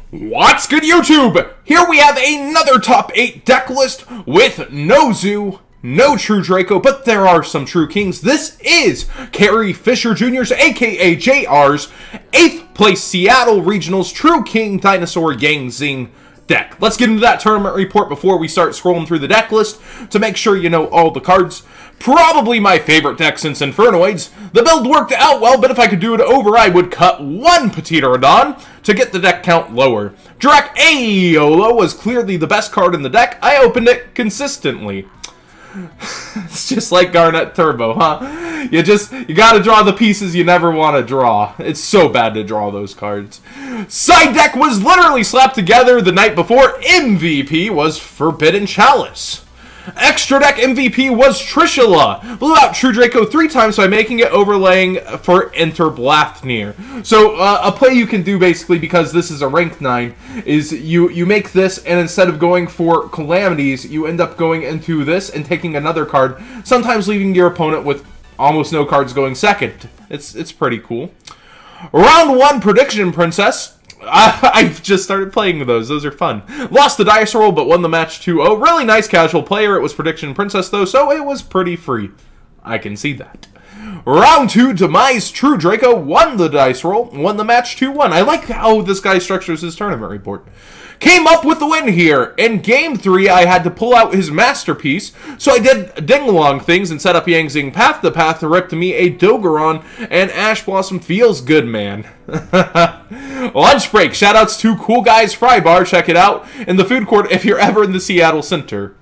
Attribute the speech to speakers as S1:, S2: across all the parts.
S1: What's good, YouTube? Here we have another top 8 deck list with no Zoo, no True Draco, but there are some True Kings. This is Kerry, Fischer Jr.'s, aka JR's, 8th place Seattle Regionals True King Dinosaur Yang Zing deck. Let's get into that tournament report before we start scrolling through the deck list to make sure you know all the cards. Probably my favorite deck since Infernoids. The build worked out well, but if I could do it over, I would cut one Petiterodon to get the deck count lower. Drac Aeolo was clearly the best card in the deck. I opened it consistently. It's just like Garnet Turbo, huh? You gotta draw the pieces you never want to draw. It's so bad to draw those cards. Side deck was literally slapped together the night before. MVP was Forbidden Chalice. Extra deck MVP was Trishula. Blew out True Draco 3 times by making it overlaying for Enter Blathnir. So a play you can do basically, because this is a rank 9, is you make this, and instead of going for Calamities, you end up going into this and taking another card, sometimes leaving your opponent with almost no cards going second. It's pretty cool. Round 1 Prediction Princess. I've just started playing those. Those are fun. Lost the dice roll, but won the match 2-0. Really nice casual player. It was Prediction Princess, though, so it was pretty free. I can see that. Round 2, Demise True Draco won the dice roll, won the match 2-1. I like how this guy structures his tournament report. Came up with the win here. In Game 3, I had to pull out his masterpiece, so I did ding-along things and set up Yang Zing Path. The Path ripped me a Dogoron, and Ash Blossom feels good, man. Lunch break. Shoutouts to Cool Guys Fry Bar. Check it out in the food court if you're ever in the Seattle Center.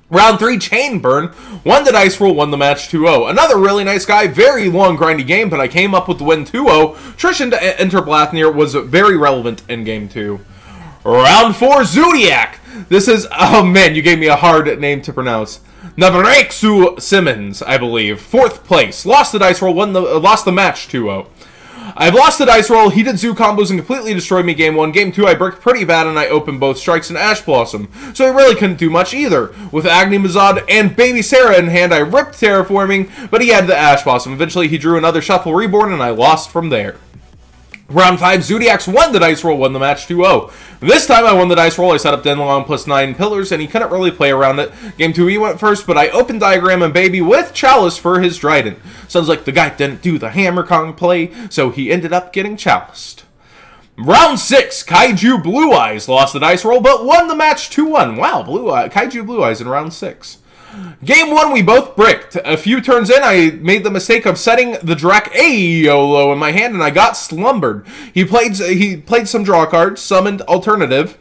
S1: Round 3, Chain Burn. Won the dice roll, won the match 2-0. Another really nice guy. Very long, grindy game, but I came up with the win 2-0. Trish into Enter Blathnir was very relevant in Game 2. Round 4, Zodiac. This is, oh man, you gave me a hard name to pronounce. Navarexu Simmons, I believe. 4th place. Lost the dice roll, lost the match 2-0. I've lost the dice roll. He did Zoo combos and completely destroyed me Game 1. Game 2, I bricked pretty bad and I opened both Strikes and Ash Blossom. So I really couldn't do much either. With Agni Mazad and Baby Sarah in hand, I ripped Terraforming, but he had the Ash Blossom. Eventually, he drew another Shuffle Reborn and I lost from there. Round 5, Zodiacs won the dice roll, won the match 2-0. This time I won the dice roll. I set up Denlong plus 9 pillars, and he couldn't really play around it. Game 2, he went first, but I opened Diagram and Baby with Chalice for his Trident. Sounds like the guy didn't do the Hammer Kong play, so he ended up getting Chaliced. Round 6, Kaiju Blue Eyes lost the dice roll, but won the match 2-1. Wow, Kaiju Blue Eyes in round 6. Game 1, we both bricked. A few turns in, I made the mistake of setting the Drac Aeolo in my hand, and I got slumbered. He played some draw cards, summoned Alternative,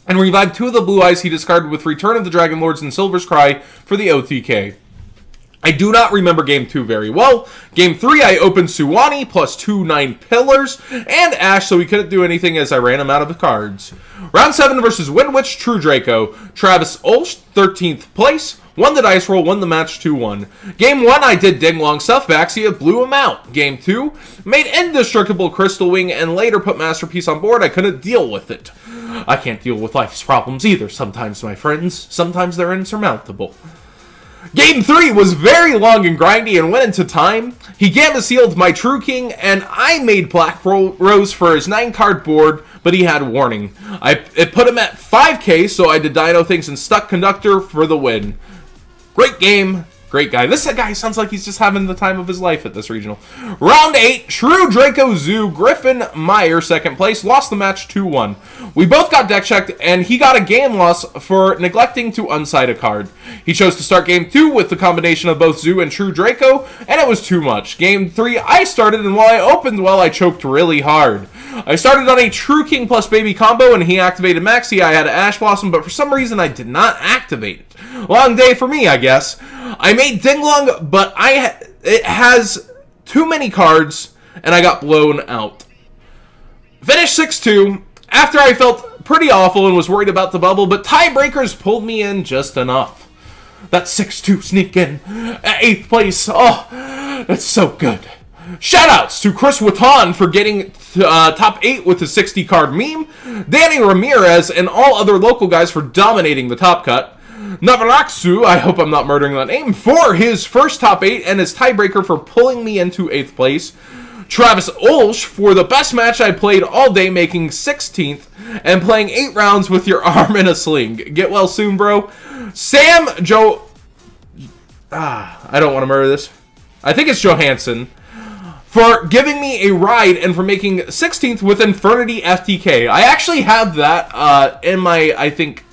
S1: and revived 2 of the Blue Eyes he discarded with Return of the Dragon Lords and Silver's Cry for the OTK. I do not remember Game 2 very well. Game 3, I opened Suwani plus 2 9 pillars and Ash, so he couldn't do anything as I ran him out of the cards. Round 7 versus Windwitch True Draco. Travis Olsch, 13th place. Won the dice roll, won the match 2-1. Game 1, I did Dinglong Stuffbaxia, blew him out. Game 2, made Indestructible Crystal Wing, and later put Masterpiece on board. I couldn't deal with it. I can't deal with life's problems either sometimes, my friends. Sometimes they're insurmountable. Game 3 was very long and grindy and went into time. He Gamma Sealed my True King, and I made Black Rose for his 9-card board, but he had Warning. It put him at 5k, so I did Dino Things and stuck Conductor for the win. Great game. Great guy. This guy sounds like he's just having the time of his life at this regional. Round 8, True Draco Zoo, Griffin Meyer, 2nd place, lost the match 2-1. We both got deck checked, and he got a game loss for neglecting to unside a card. He chose to start Game 2 with the combination of both Zoo and True Draco, and it was too much. Game 3, I started, and while I opened well, I choked really hard. I started on a True King plus Baby combo, and he activated Maxi. I had an Ash Blossom, but for some reason, I did not activate it. Long day for me, I guess. I made Dinglong, but it has too many cards, and I got blown out. Finished 6-2, after I felt pretty awful and was worried about the bubble, but tiebreakers pulled me in just enough. That 6-2 sneak in at 8th place, oh, that's so good. Shoutouts to Chris Watan for getting top 8 with his 60-card meme, Danny Ramirez, and all other local guys for dominating the top cut, Navaraxu, I hope I'm not murdering that name, for his first top 8 and his tiebreaker for pulling me into 8th place, Travis Olsch for the best match I played all day, making 16th and playing 8 rounds with your arm in a sling. Get well soon, bro. Sam Joe... I don't want to murder this. I think it's Johansson. For giving me a ride and for making 16th with Infernity FTK. I actually have that in my, I think,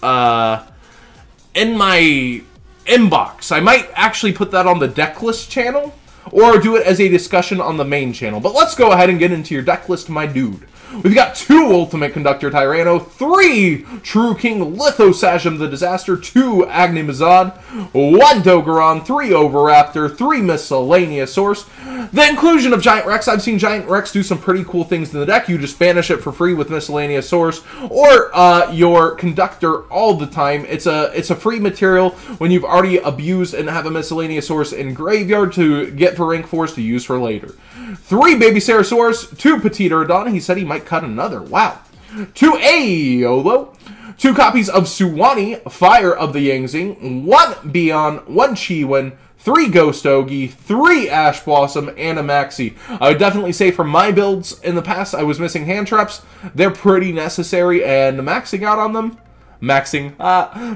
S1: in my inbox. I might actually put that on the Decklist channel or do it as a discussion on the main channel. But let's go ahead and get into your Decklist, my dude. We've got 2 Ultimate Conductor Tyranno, 3 True King Lithosasham the Disaster, 2 Agni Mazad, 1 Dogoron, 3 Overraptor, 3 Miscellaneous Source. The inclusion of Giant Rex. I've seen Giant Rex do some pretty cool things in the deck. You just banish it for free with Miscellaneous Source or your Conductor all the time. It's a free material when you've already abused and have a Miscellaneous Source in graveyard to get for rank 4s to use for later. 3 Baby Sarasaurus, 2 Petite Urdana. He said he might cut another. Wow. 2 Aolo. 2 copies of Suwani, Fire of the Yangzing. 1 Beyond, 1 Chiwen. 3 Ghost Ogi, 3 Ash Blossom, and a Maxi. I would definitely say for my builds in the past, I was missing hand traps. They're pretty necessary, and maxing out on them,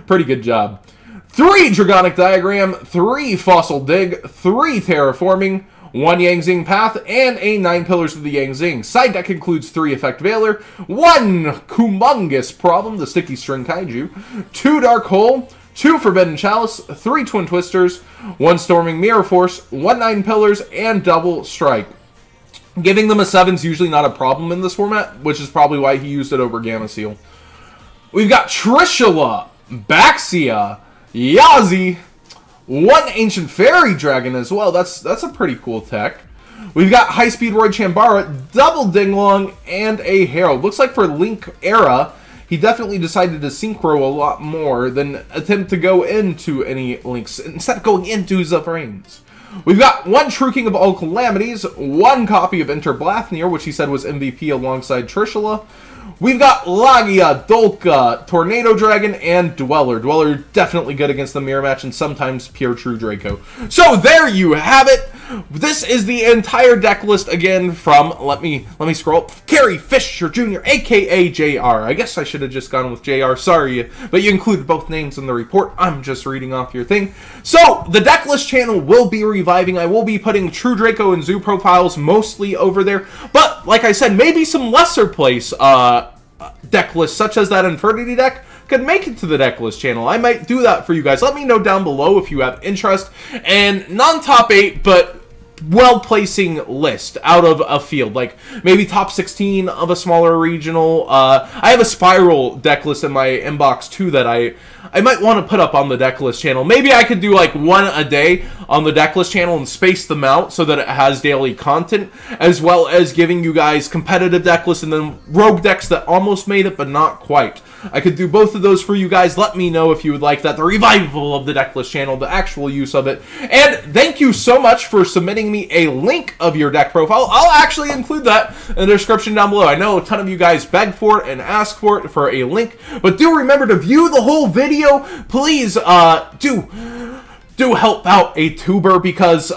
S1: pretty good job. 3 Dragonic Diagram, 3 Fossil Dig, 3 Terraforming, 1 Yangzing Path, and a 9 Pillars of the Yangzing. Side deck includes 3 Effect Veiler, 1 Kumongous Problem, the Sticky String Kaiju, 2 Dark Hole, 2 Forbidden Chalice, 3 Twin Twisters, 1 Storming Mirror Force, 1 9 Pillars, and Double Strike. Giving them a 7's usually not a problem in this format, which is probably why he used it over Gamma Seal. We've got Trishula, Baxia, Yazi, 1 Ancient Fairy Dragon as well. That's a pretty cool tech. We've got High Speed Roy Chambara, Double Dinglong, and a Herald. Looks like for Link Era, he definitely decided to synchro a lot more than attempt to go into any links, instead of going into Zephyranes. We've got 1 True King of All Calamities, 1 copy of Enter Blathnir, which he said was MVP alongside Trishula. We've got Lagia, Dolka, Tornado Dragon, and Dweller. Dweller definitely good against the mirror match and sometimes pure true Draco. So there you have it. This is the entire deck list again from, let me scroll up, Kerry, Fischer Jr., aka JR. I guess I should have just gone with JR, sorry, but you included both names in the report. I'm just reading off your thing. So the deck list channel will be reviving. I will be putting True Draco and Zoo profiles mostly over there, but like I said, maybe some lesser place deck lists, such as that Infernity deck, could make it to the Decklist channel. I might do that for you guys. Let me know down below if you have interest. And non-top 8, but well-placing list out of a field. Like, maybe top 16 of a smaller regional. I have a Spiral deck list in my inbox, too, that I might want to put up on the Decklist channel. Maybe I could do, like, 1 a day on the Decklist channel and space them out so that it has daily content, as well as giving you guys competitive deck lists and then rogue decks that almost made it, but not quite. I could do both of those for you guys. Let me know if you would like that. The revival of the Decklist channel, the actual use of it. And thank you so much for submitting me a link of your deck profile. I'll actually include that in the description down below. I know a ton of you guys begged for it and asked for it for a link, but do remember to view the whole video. Please do help out a tuber, because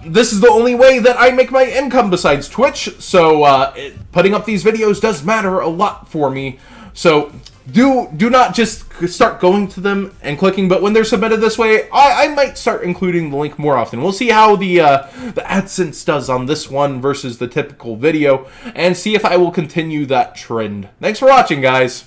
S1: this is the only way that I make my income besides Twitch. So putting up these videos does matter a lot for me. So do not just start going to them and clicking, but when they're submitted this way, I might start including the link more often. We'll see how the AdSense does on this one versus the typical video, and see if I will continue that trend. Thanks for watching, guys.